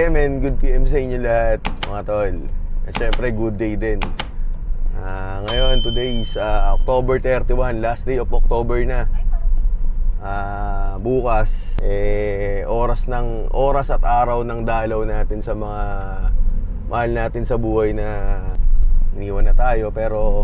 AM and good PM sa inyo lahat, mga tol. At syempre, good day din. Ngayon, today is October 31, last day of October na. Bukas, oras at araw ng dalaw natin sa mga mahal natin sa buhay na iniwan na tayo. Pero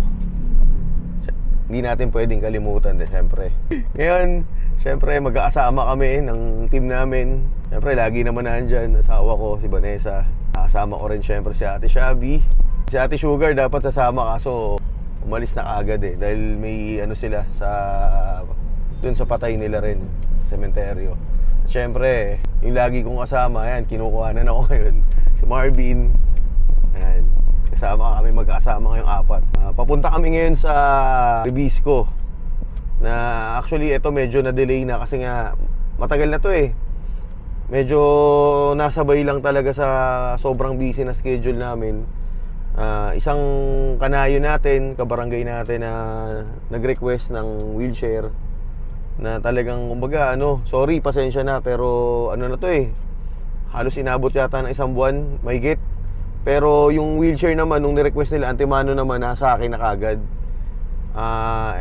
hindi natin pwedeng kalimutan din, syempre. Ngayon, syempre, mag-aasama kami ng team namin. Syempre, lagi naman nandyan, asawa ko, si Vanessa. Kasama ko rin syempre si Ate Shabby. Si Ate Sugar dapat sasama, kaso umalis na kaagad dahil may ano sila dun sa patay nila rin, sementeryo. At syempre, yung lagi kong kasama, yan, kinukuhanan ako ngayon. Si Marvin. Yan, magkasama ngayong apat. Papunta kami ngayon sa Ribisco. Na actually ito medyo na-delay na kasi nga matagal na to medyo nasabay lang talaga sa sobrang busy na schedule namin. Isang kanayo natin, kabarangay natin na nag-request ng wheelchair na talagang kumbaga sorry, pasensya na, pero ano na to halos inabot yata ng isang buwan mahigit. Pero yung wheelchair naman nung ni-request nila, antemano naman nasa akin na kagad.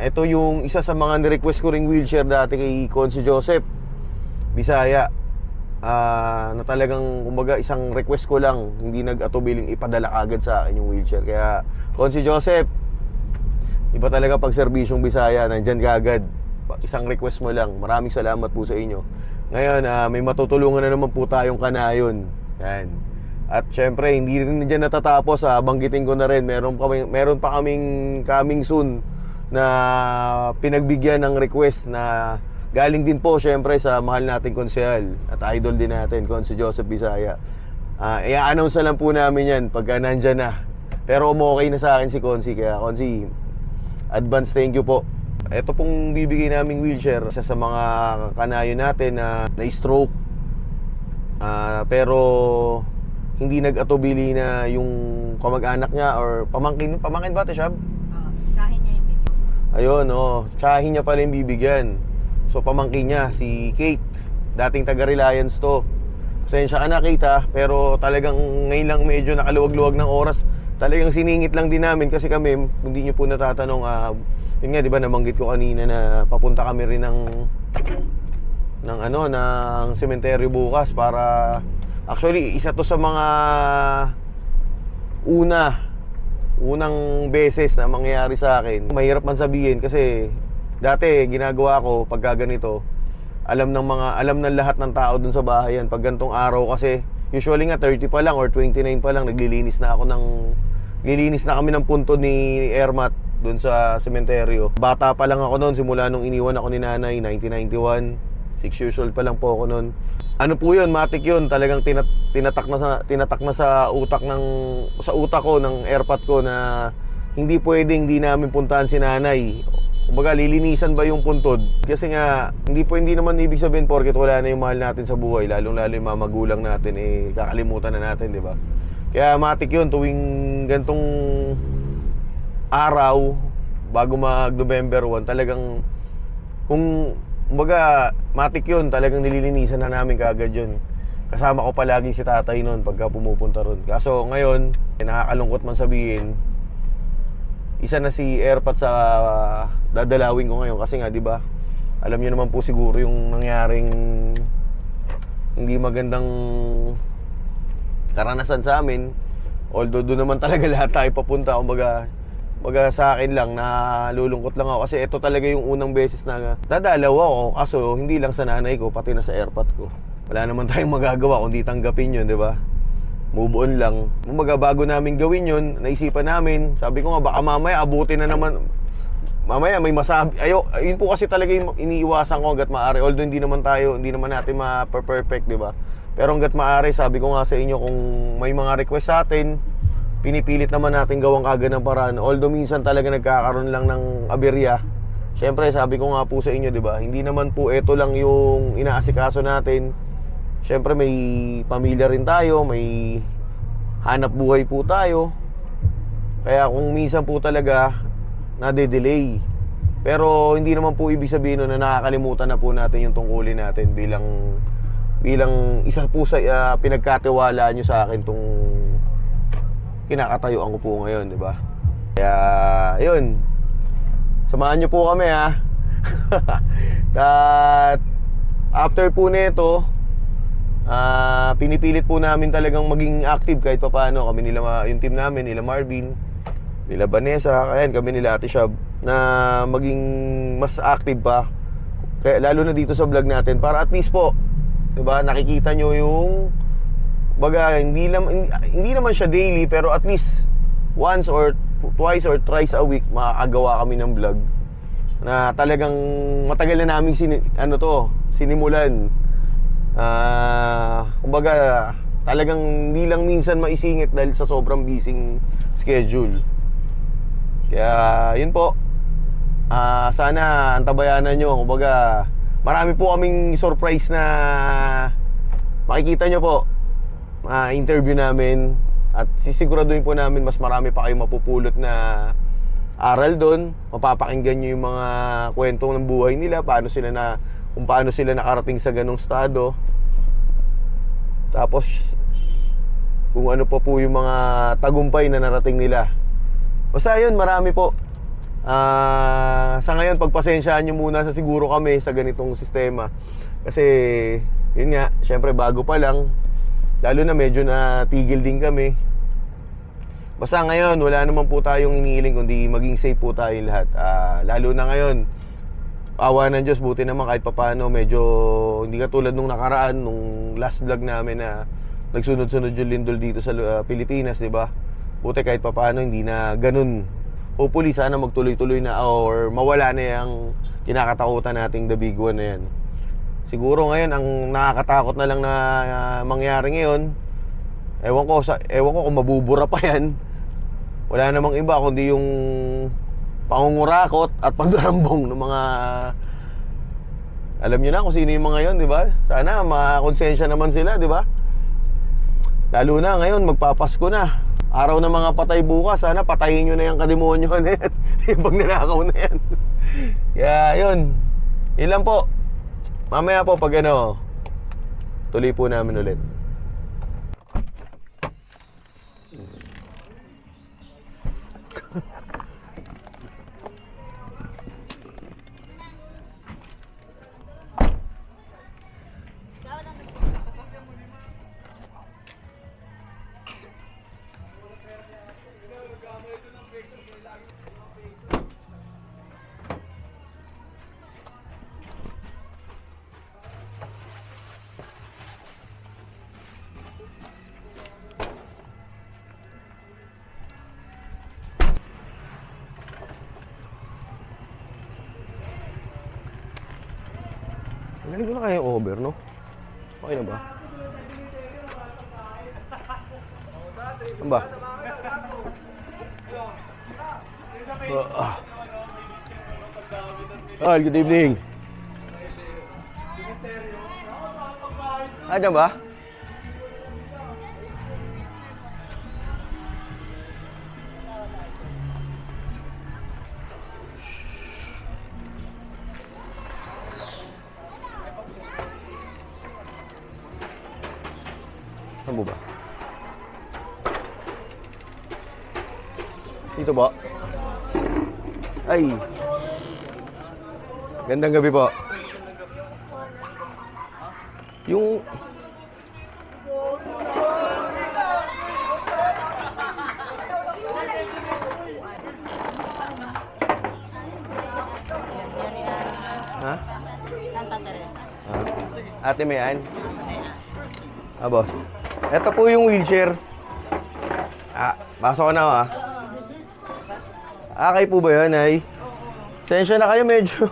Ito yung isa sa mga ni-request ko ring wheelchair dati kay Consi Joseph Bisaya, na talagang kumbaga isang request ko lang, hindi nag-atubiling ipadala agad sa akin yung wheelchair. Kaya Consi Joseph, iba talaga pag serbisyong Bisaya, nandyan kagad, isang request mo lang. Maraming salamat po sa inyo. Ngayon, may matutulungan na naman po tayong kanayon. Yan. At syempre, hindi rin dyan natatapos. Banggitin ko na rin, meron pa kaming coming soon na pinagbigyan ng request na galing din po syempre sa mahal nating konsehal at idol din natin, Consi Joseph Bisaya. I-announce na lang po namin yan pagka nandyan na. Pero okay na sa akin si Consi, kaya Consi, advance thank you po. Ito pong bibigay naming wheelchair, isa sa mga kanayo natin na stroke, pero hindi nag-atubili na yung kamag-anak niya or pamangkin ba ito, Shab? Tsahin niya yung bibigyan. Ayun, tsahin niya pala yung bibigyan. So pamangkin niya, si Kate, dating taga-Reliance to. Pasensya ka na, Kate, pero talagang ngayon lang medyo nakaluwag-luwag ng oras. Talagang siningit lang din namin kasi kami, hindi niyo po natatanong, yun nga, di ba, nabanggit ko kanina na papunta kami rin ng sementeryo bukas para, actually, isa to sa mga unang beses na mangyayari sa akin. Mahirap man sabihin kasi dati ginagawa ko pagka ganito, alam ng lahat ng tao dun sa bahay yan. Pag gantong araw kasi, usually nga 30 pa lang or 29 pa lang, naglilinis na kami ng punto ni Ermat dun sa sementeryo. Bata pa lang ako noon, simula nung iniwan ako ni nanay, 1991. 6 years old pa lang po ako noon. Ano po yun, matik yun. Talagang tinatak na sa utak ko ng airpot ko na hindi pwedeng hindi namin puntahan si nanay. Kumbaga, lilinisan ba yung puntod? Kasi nga, hindi naman ibig sabihin porket wala na yung mahal natin sa buhay, lalong-lalo yung mga magulang natin, kakalimutan na natin, di ba? Kaya matik yun, tuwing gantong araw, bago mag-November 1, talagang, kumbaga, matik yun, talagang nililinisan na namin kaagad yun. Kasama ko palagi si tatay noon pagka pumupunta ron. Kaso ngayon, nakakalungkot man sabihin, isa na si Airpat sa dadalawin ko ngayon. Kasi nga, di ba, alam niyo naman po siguro yung nangyaring hindi magandang karanasan sa amin. Although doon naman talaga lahat tayo papunta. Kumbaga sa akin lang, nalulungkot lang ako kasi ito talaga yung unang beses na dadalaw ako. Kaso hindi lang sa nanay ko, pati na sa airpot ko. Wala naman tayong magagawa kundi tanggapin yun, di ba? Move on lang. Kumbaga bago namin gawin yun, naisipan namin, sabi ko nga baka mamaya abutin na naman. Mamaya may masabi. Yun po kasi talaga yung iniiwasan ko hanggat maaari. Although hindi naman natin ma-perfect, di ba? Pero hanggat maaari, sabi ko nga sa inyo, kung may mga request sa atin, pinipilit naman natin gawang kagad ng paraan. Although minsan talaga nagkakaroon lang ng aberya. Siyempre, sabi ko nga po sa inyo, di ba? Hindi naman po ito lang yung inaasikaso natin. Siyempre, may pamilya rin tayo, may hanap buhay po tayo. Kaya kung minsan po talaga nade-delay. Pero hindi naman po ibig sabihin na nakakalimutan na po natin yung tungkulin natin bilang bilang isa po sa pinagkatiwala nyo sa akin tong kinakatayuan ko po ngayon, di ba? Kaya, yun. Samahan nyo po kami, ha? At after po nito, pinipilit po namin talagang maging active kahit pa paano. Kami nila, yung team namin, nila Marvin, nila Vanessa, ayan, kami nila Ate Shab, na maging mas active pa. Kaya lalo na dito sa vlog natin para at least po, 'di ba, nakikita nyo yung baga hindi naman siya daily pero at least once or twice or thrice a week makakagawa kami ng vlog na talagang matagal na naming sinimulan. Kumbaga talagang hindi lang minsan maisingit dahil sa sobrang busy schedule. Kaya yun po. Sana antabayanan nyo. Kumbaga marami po kaming surprise na makikita nyo po. Interview namin. At sisiguraduhin po namin mas marami pa kayong mapupulot na aral doon. Mapapakinggan nyo yung mga kwento ng buhay nila, kung paano sila nakarating sa ganong estado. Tapos kung ano pa po yung mga tagumpay na narating nila. Basta yun, marami po. Sa ngayon, pagpasensyaan nyo muna sa siguro kami sa ganitong sistema. Kasi, yun nga, syempre bago pa lang. Lalo na medyo natigil din kami. Basta ngayon, wala naman po tayong iniiling kundi maging safe po tayong lahat. Lalo na ngayon, awa ng Diyos, buti naman kahit papano medyo hindi katulad nung nakaraan, nung last vlog namin na nagsunod-sunod yung lindol dito sa Pilipinas, di ba? Buti kahit papano hindi na ganun. Hopefully sana magtuloy-tuloy na or mawala na yung kinakatakutan nating the big one na yan. Siguro ngayon ang nakakatakot na lang na mangyari ngayon, ewan ko kung mabubura pa yan. Wala namang iba kundi yung pangungurakot at pagdarambong ng mga, alam nyo na kung sino yung mga yon, di ba? Sana makakonsensya naman sila, di ba? Lalo na ngayon, magpapasko na. Araw ng mga patay bukas, sana patayin nyo na yung kademonyo na yan. Yung pag nanakaw na yan. Kaya yun, yun lang po. Mamaya po pag tuloy po namin ulit. Galing ko na kaya yung over, no? Okay na ba? Ano ba? Good evening. Dyan ba? Saan ba? Dito ba? Ay! Gandang gabi po. Yung... Ha? Santa Teresa. Ate Mayan? Boss. Ito po yung wheelchair. Pasok ko na kayo po ba yun, ay? Sensya na kayo medyo.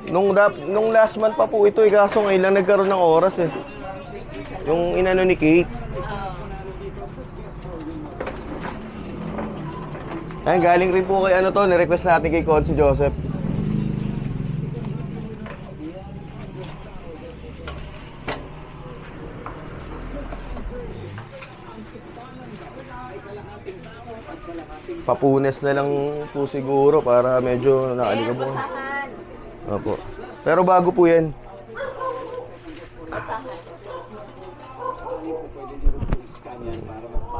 Nung last month pa po ito, kaso ngayon lang nagkaroon ng oras eh. Yung inano ni Kate. Ayun, galing rin po kay nirequest natin kay Consi Joseph. Papunes na lang po siguro para medyo nakalikabok. Opo. Pero bago po yan.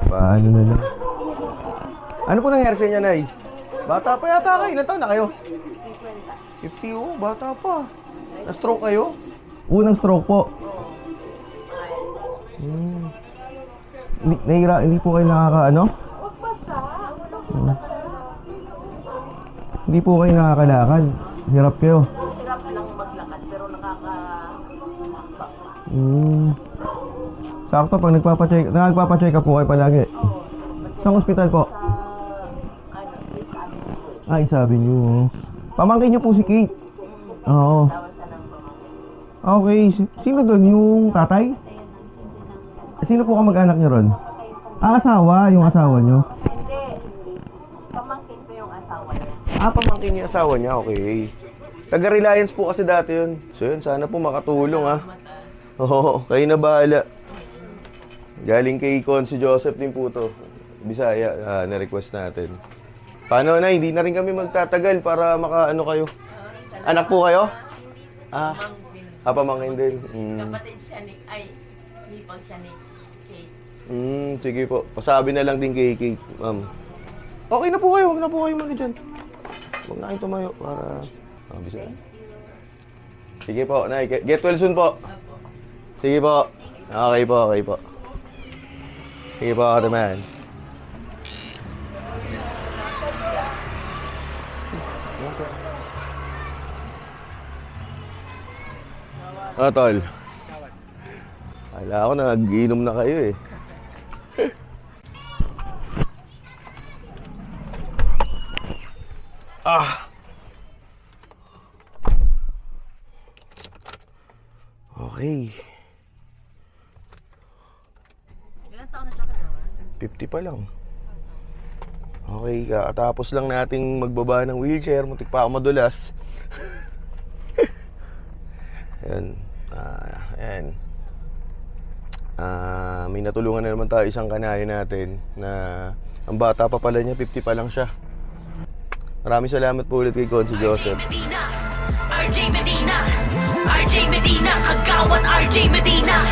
Paano na lang? Ano po nangyari sa inyo, Nay? Bata pa yata kayo. Ilan taon na kayo? 50. Oh, bata pa. Na-stroke kayo? Unang stroke po. Hindi po kayo nakaka-ano? Hindi po kayo nakakalakad. Hirap kayo. Hirap lang maglakad pero Sakto pag nagpapacheck up po kayo palagi. Saan ospital po? Ay, sabi niyo. Pamangkin niyo po si Kate. Oo. Okay. Sino doon? Yung tatay? Sino po kamag-anak niyo ron? Asawa. Yung asawa niyo. Hindi. Pamangkin ko yung asawa niya. Pamangkin niyo yung asawa niya. Okay. Taga-Reliance po kasi dati yun. So yun, sana po makatulong Oo, kayo na bahala. Galing kay si Joseph din po to. Bisaya, na-request natin. Paano na, hindi na rin kami magtatagal para makaano kayo. Anak po kayo? Pamangkin din. Kapatid siya ni, hipag siya ni Kate. Sige po. Pasabi na lang din kay Kate, ma'am. Okay na po kayo, huwag na po kayo muna dyan. Huwag na kayo tumayo para... Bisaya. Sige po, Nay. Get well soon po. Sige po. Okay po. Sige po, kataman. Tol. Kala ko nag-inom na kayo eh. Okay. Ilan taon na siya kagawa? 50 pa lang. Okay, kakatapos lang nating magbaba ng wheelchair. Muntik pa ako madulas. Ayan. Ayan. May natulungan na naman tayo isang kanahe natin na ang bata pa pala niya, 50 pa lang siya. Maraming salamat po ulit kay si Joseph. RJ Medina, Kagawad RJ Medina.